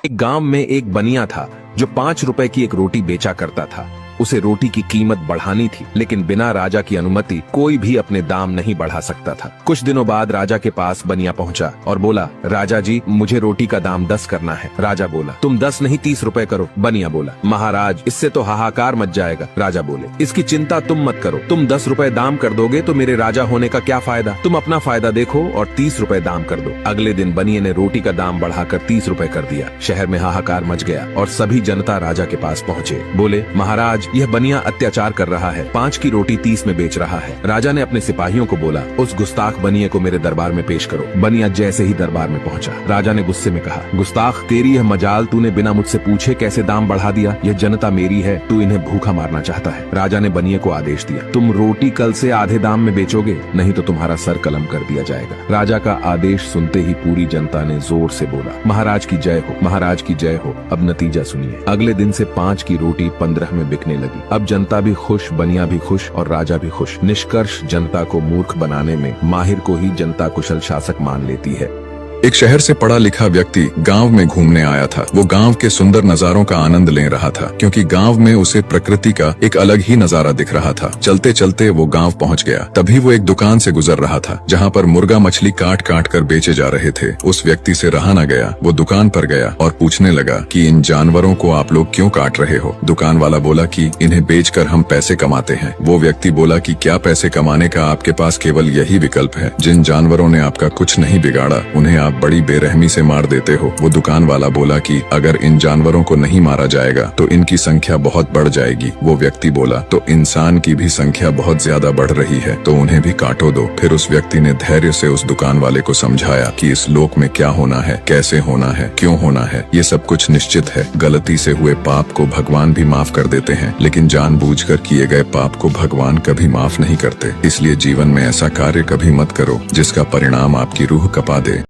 एक गांव में एक बनिया था जो 5 रुपए की एक रोटी बेचा करता था। उसे रोटी की कीमत बढ़ानी थी, लेकिन बिना राजा की अनुमति कोई भी अपने दाम नहीं बढ़ा सकता था। कुछ दिनों बाद राजा के पास बनिया पहुंचा और बोला, राजा जी, मुझे रोटी का दाम 10 करना है। राजा बोला, तुम 10 नहीं 30 रुपए करो। बनिया बोला, महाराज, इससे तो हाहाकार मच जाएगा। राजा बोले, इसकी चिंता तुम मत करो, तुम 10 रुपए दाम कर दोगे तो मेरे राजा होने का क्या फायदा। तुम अपना फायदा देखो और 30 रुपए दाम कर दो। अगले दिन बनिए ने रोटी का दाम बढ़ाकर 30 रुपए कर दिया। शहर में हाहाकार मच गया और सभी जनता राजा के पास पहुंचे। बोले, महाराज, यह बनिया अत्याचार कर रहा है, 5 की रोटी 30 में बेच रहा है। राजा ने अपने सिपाहियों को बोला, उस गुस्ताख बनिए को मेरे दरबार में पेश करो। बनिया जैसे ही दरबार में पहुंचा, राजा ने गुस्से में कहा, गुस्ताख, तेरी यह मजाल, तूने बिना मुझसे पूछे कैसे दाम बढ़ा दिया। यह जनता मेरी है, तू इन्हें भूखा मारना चाहता है। राजा ने बनिए को आदेश दिया, तुम रोटी कल से आधे दाम में बेचोगे, नहीं तो तुम्हारा सर कलम कर दिया जाएगा। राजा का आदेश सुनते ही पूरी जनता ने जोर से बोला, महाराज की जय हो, महाराज की जय हो। अब नतीजा सुनिए। अगले दिन से 5 की रोटी 15 में बिकने लगी। अब जनता भी खुश, बनिया भी खुश और राजा भी खुश। निष्कर्ष, जनता को मूर्ख बनाने में माहिर को ही जनता कुशल शासक मान लेती है। एक शहर से पढ़ा लिखा व्यक्ति गांव में घूमने आया था। वो गांव के सुंदर नजारों का आनंद ले रहा था, क्योंकि गांव में उसे प्रकृति का एक अलग ही नजारा दिख रहा था। चलते चलते वो गांव पहुंच गया। तभी वो एक दुकान से गुजर रहा था, जहां पर मुर्गा मछली काट काट कर बेचे जा रहे थे। उस व्यक्ति से रहा न गया। वो दुकान पर गया और पूछने लगा कि इन जानवरों को आप लोग क्यों काट रहे हो। दुकान वाला बोला कि इन्हें बेचकर हम पैसे कमाते हैं। वो व्यक्ति बोला कि क्या पैसे कमाने का आपके पास केवल यही विकल्प है? जिन जानवरों ने आपका कुछ नहीं बिगाड़ा, उन्हें आप बड़ी बेरहमी से मार देते हो। वो दुकान वाला बोला कि अगर इन जानवरों को नहीं मारा जाएगा तो इनकी संख्या बहुत बढ़ जाएगी। वो व्यक्ति बोला, तो इंसान की भी संख्या बहुत ज्यादा बढ़ रही है, तो उन्हें भी काटो दो। फिर उस व्यक्ति ने धैर्य से उस दुकान वाले को समझाया कि इस लोक में क्या होना है, कैसे होना है, क्यों होना है, ये सब कुछ निश्चित है। गलती से हुए पाप को भगवान भी माफ कर देते हैं, लेकिन जानबूझकर किए गए पाप को भगवान कभी माफ नहीं करते। इसलिए जीवन में ऐसा कार्य कभी मत करो जिसका परिणाम आपकी रूह कपा दे।